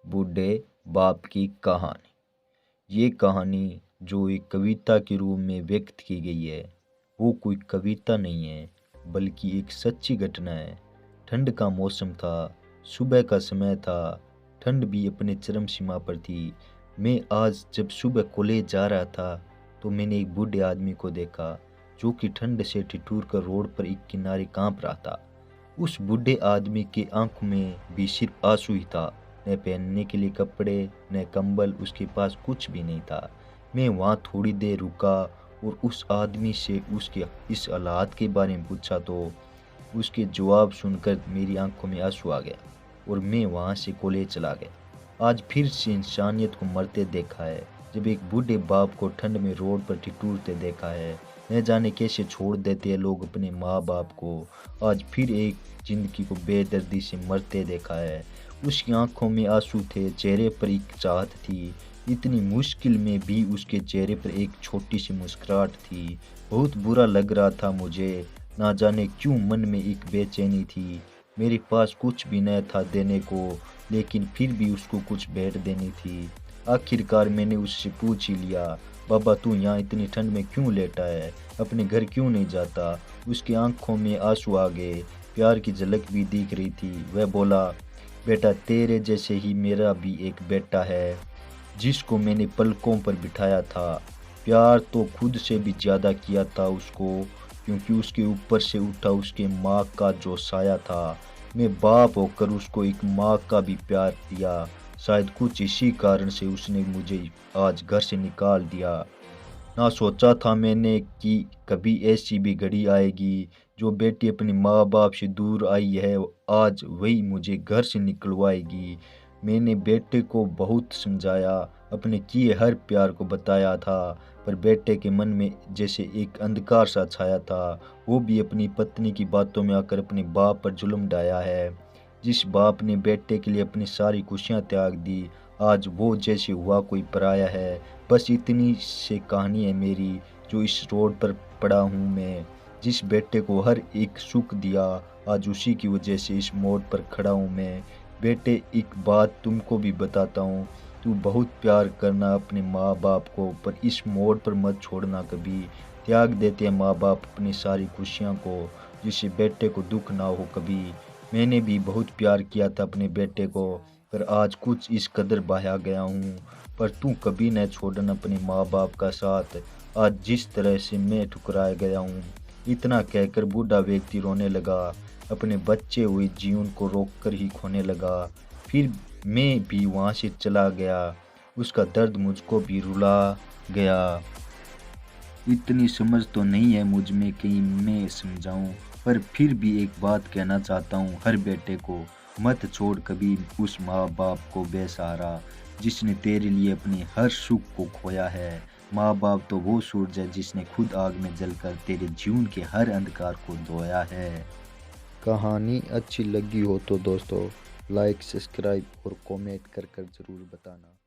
बूढ़े बाप की कहानी। ये कहानी जो एक कविता के रूप में व्यक्त की गई है वो कोई कविता नहीं है बल्कि एक सच्ची घटना है। ठंड का मौसम था, सुबह का समय था, ठंड भी अपने चरम सीमा पर थी। मैं आज जब सुबह कॉलेज जा रहा था तो मैंने एक बूढ़े आदमी को देखा जो कि ठंड से ठिठुर कर रोड पर एक किनारे कांप रहा था। उस बूढ़े आदमी की आंखों में भी सिर्फ आंसू ही था, न पहनने के लिए कपड़े न कंबल, उसके पास कुछ भी नहीं था। मैं वहाँ थोड़ी देर रुका और उस आदमी से उसके इस हालात के बारे में पूछा तो उसके जवाब सुनकर मेरी आंखों में आंसू आ गया और मैं वहाँ से कॉलेज चला गया। आज फिर से इंसानियत को मरते देखा है, जब एक बूढ़े बाप को ठंड में रोड पर ठिठुरते देखा है। न जाने कैसे छोड़ देते हैं लोग अपने माँ बाप को। आज फिर एक जिंदगी को बेदर्दी से मरते देखा है। उसकी आंखों में आंसू थे, चेहरे पर एक चाहत थी। इतनी मुश्किल में भी उसके चेहरे पर एक छोटी सी मुस्कुराहट थी। बहुत बुरा लग रहा था मुझे, ना जाने क्यों मन में एक बेचैनी थी। मेरे पास कुछ भी न था देने को, लेकिन फिर भी उसको कुछ भेंट देनी थी। आखिरकार मैंने उससे पूछ ही लिया, बाबा तू यहाँ इतनी ठंड में क्यों लेटा है, अपने घर क्यों नहीं जाता? उसकी आंखों में आंसू आ गए, प्यार की झलक भी दिख रही थी। वह बोला, बेटा तेरे जैसे ही मेरा भी एक बेटा है जिसको मैंने पलकों पर बिठाया था। प्यार तो खुद से भी ज़्यादा किया था उसको, क्योंकि उसके ऊपर से उठा उसके माँ का जो साया था। मैं बाप होकर उसको एक माँ का भी प्यार दिया। शायद कुछ इसी कारण से उसने मुझे आज घर से निकाल दिया। ना सोचा था मैंने कि कभी ऐसी भी घड़ी आएगी जो बेटी अपने माँ बाप से दूर आई है, आज वही मुझे घर से निकलवाएगी। मैंने बेटे को बहुत समझाया, अपने किए हर प्यार को बताया था, पर बेटे के मन में जैसे एक अंधकार सा छाया था। वो भी अपनी पत्नी की बातों में आकर अपने बाप पर जुल्म ढाया है। जिस बाप ने बेटे के लिए अपनी सारी खुशियाँ त्याग दी, आज वो जैसे हुआ कोई पराया है। बस इतनी से कहानी है मेरी, जो इस रोड पर पड़ा हूँ मैं। जिस बेटे को हर एक सुख दिया, आज उसी की वजह से इस मोड़ पर खड़ा हूँ मैं। बेटे एक बात तुमको भी बताता हूँ, तू बहुत प्यार करना अपने माँ बाप को, पर इस मोड़ पर मत छोड़ना कभी। त्याग देते हैं माँ बाप अपनी सारी खुशियाँ को, जिससे बेटे को दुख ना हो कभी। मैंने भी बहुत प्यार किया था अपने बेटे को, पर आज कुछ इस कदर बहा गया हूँ। पर तू कभी न छोड़ना अपने माँ बाप का साथ, आज जिस तरह से मैं ठुकराया गया हूँ। इतना कहकर बूढ़ा व्यक्ति रोने लगा, अपने बच्चे हुए जीवन को रोककर ही खोने लगा। फिर मैं भी वहाँ से चला गया, उसका दर्द मुझको भी रुला गया। इतनी समझ तो नहीं है मुझ में कि मैं समझाऊं, पर फिर भी एक बात कहना चाहता हूँ हर बेटे को, मत छोड़ कभी उस माँ बाप को बेसहारा जिसने तेरे लिए अपने हर सुख को खोया है। माँ बाप तो वो सूरज है जिसने खुद आग में जलकर तेरे जीवन के हर अंधकार को धोया है। कहानी अच्छी लगी हो तो दोस्तों लाइक, सब्सक्राइब और कमेंट कर ज़रूर बताना।